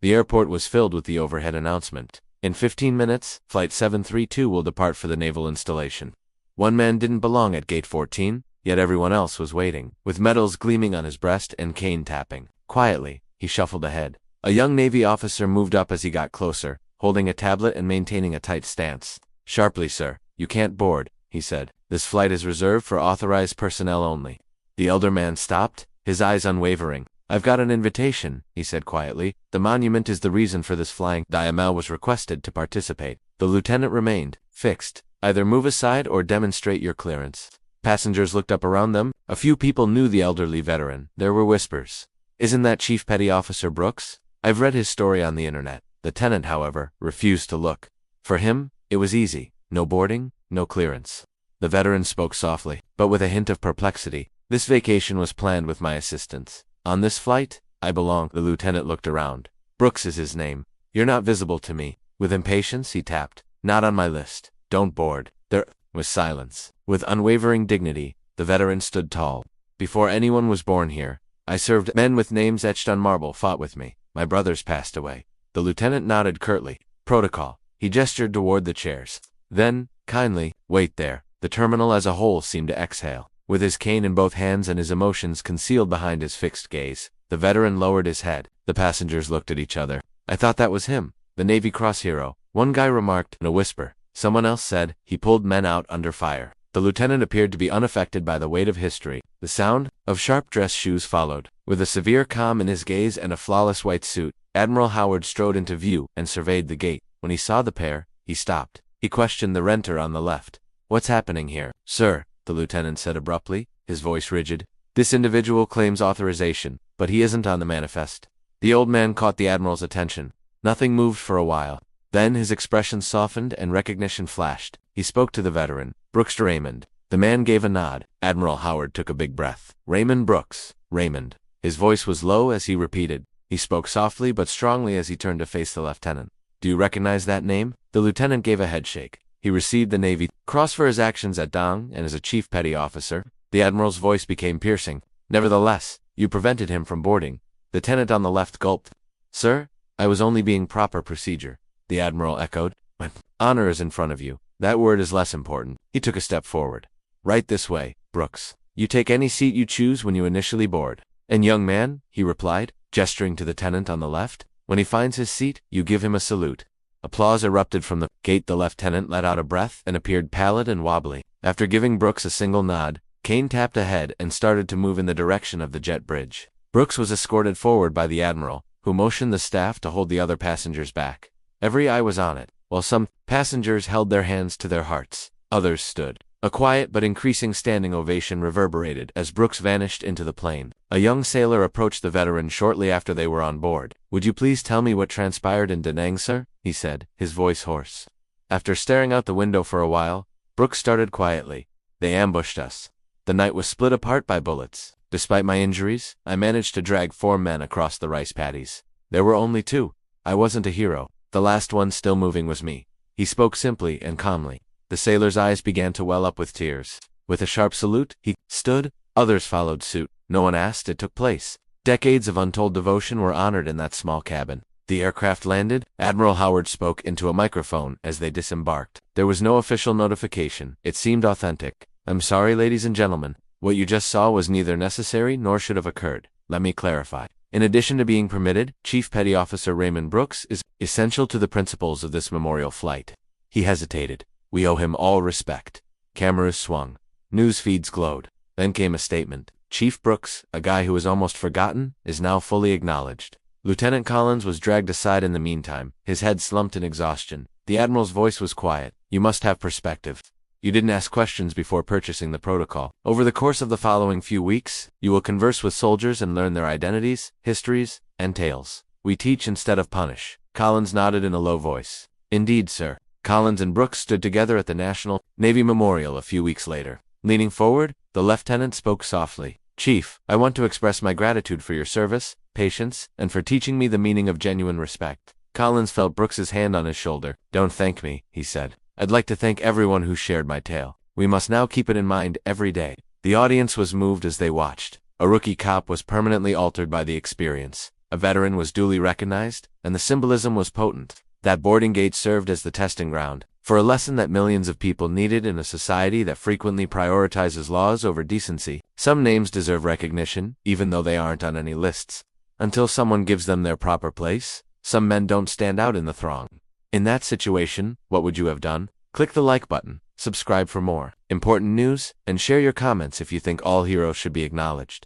The airport was filled with the overhead announcement. In 15 minutes, Flight 732 will depart for the naval installation. One man didn't belong at Gate 14, yet everyone else was waiting, with medals gleaming on his breast and cane tapping. Quietly, he shuffled ahead. A young Navy officer moved up as he got closer, holding a tablet and maintaining a tight stance. "Sharply, sir. You can't board," he said. "This flight is reserved for authorized personnel only." The elder man stopped, his eyes unwavering. "I've got an invitation," he said quietly. "The monument is the reason for this flying." The Admiral was requested to participate. The lieutenant remained, fixed. "Either move aside or demonstrate your clearance." Passengers looked up around them. A few people knew the elderly veteran. There were whispers. "Isn't that Chief Petty Officer Brooks? I've read his story on the internet." The tenant, however, refused to look. For him, it was easy. No boarding, no clearance. The veteran spoke softly, but with a hint of perplexity. "This vacation was planned with my assistance. On this flight, I belong." The lieutenant looked around. "Brooks is his name. You're not visible to me." With impatience, he tapped. "Not on my list. Don't board." There was silence. With unwavering dignity, the veteran stood tall. "Before anyone was born here, I served. Men with names etched on marble fought with me. My brothers passed away." The lieutenant nodded curtly. "Protocol." He gestured toward the chairs. Then, kindly, "Wait there." The terminal as a whole seemed to exhale. With his cane in both hands and his emotions concealed behind his fixed gaze, the veteran lowered his head. The passengers looked at each other. "I thought that was him, the Navy Cross hero," one guy remarked in a whisper. Someone else said, "He pulled men out under fire." The lieutenant appeared to be unaffected by the weight of history. The sound of sharp dress shoes followed. With a severe calm in his gaze and a flawless white suit, Admiral Howard strode into view and surveyed the gate. When he saw the pair, he stopped. He questioned the renter on the left. "What's happening here?" "Sir," the lieutenant said abruptly, his voice rigid, "this individual claims authorization, but he isn't on the manifest." The old man caught the Admiral's attention. Nothing moved for a while. Then his expression softened and recognition flashed. He spoke to the veteran. "Brooks Raymond." The man gave a nod. Admiral Howard took a big breath. "Raymond Brooks. Raymond." His voice was low as he repeated. He spoke softly but strongly as he turned to face the lieutenant. "Do you recognize that name?" The lieutenant gave a headshake. He received the Navy Cross for his actions at Dong and as a chief petty officer. The Admiral's voice became piercing. "Nevertheless, you prevented him from boarding." The tenant on the left gulped. "Sir, I was only being proper procedure." The Admiral echoed. "When honor is in front of you, that word is less important." He took a step forward. "Right this way, Brooks. You take any seat you choose when you initially board." "And young man," he replied, gesturing to the tenant on the left, "when he finds his seat, you give him a salute." Applause erupted from the gate. The lieutenant let out a breath and appeared pallid and wobbly. After giving Brooks a single nod, Kane tapped ahead and started to move in the direction of the jet bridge. Brooks was escorted forward by the Admiral, who motioned the staff to hold the other passengers back. Every eye was on it. While some passengers held their hands to their hearts, others stood. A quiet but increasing standing ovation reverberated as Brooks vanished into the plane. A young sailor approached the veteran shortly after they were on board. "Would you please tell me what transpired in Da Nang, sir?" he said, his voice hoarse. After staring out the window for a while, Brooks started quietly. "They ambushed us. The night was split apart by bullets. Despite my injuries, I managed to drag 4 men across the rice paddies. There were only 2. I wasn't a hero. The last one still moving was me." He spoke simply and calmly. The sailor's eyes began to well up with tears. With a sharp salute, he stood. Others followed suit. No one asked, it took place. Decades of untold devotion were honored in that small cabin. The aircraft landed. Admiral Howard spoke into a microphone as they disembarked. There was no official notification. It seemed authentic. "I'm sorry, ladies and gentlemen. What you just saw was neither necessary nor should have occurred. Let me clarify. In addition to being permitted, Chief Petty Officer Raymond Brooks is essential to the principles of this memorial flight." He hesitated. "We owe him all respect." Cameras swung. News feeds glowed. Then came a statement. "Chief Brooks, a guy who was almost forgotten, is now fully acknowledged." Lieutenant Collins was dragged aside in the meantime, his head slumped in exhaustion. The Admiral's voice was quiet. "You must have perspective. You didn't ask questions before purchasing the protocol. Over the course of the following few weeks, you will converse with soldiers and learn their identities, histories, and tales. We teach instead of punish." Collins nodded in a low voice. "Indeed, sir." Collins and Brooks stood together at the National Navy Memorial a few weeks later. Leaning forward, the lieutenant spoke softly. "Chief, I want to express my gratitude for your service, patience, and for teaching me the meaning of genuine respect." Collins felt Brooks's hand on his shoulder. "Don't thank me," he said. "I'd like to thank everyone who shared my tale. We must now keep it in mind every day." The audience was moved as they watched. A rookie cop was permanently altered by the experience. A veteran was duly recognized, and the symbolism was potent. That boarding gate served as the testing ground for a lesson that millions of people needed in a society that frequently prioritizes laws over decency. Some names deserve recognition, even though they aren't on any lists. Until someone gives them their proper place, some men don't stand out in the throng. In that situation, what would you have done? Click the like button, subscribe for more important news, and share your comments if you think all heroes should be acknowledged.